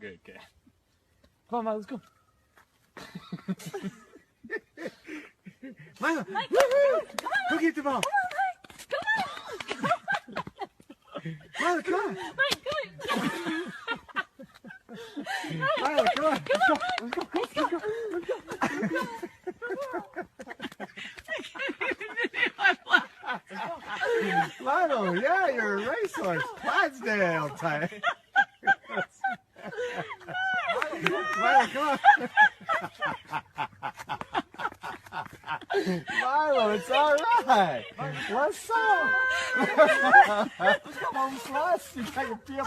Good, good. Come on, Milo, let's go. Milo, go get the ball. Milo, come on. Milo, come on. Let's go. Milo, yeah, you're a racehorse. Clydesdale type. Milo, come on. Milo, it's all right. What's up? Vamos lá, se pega o pé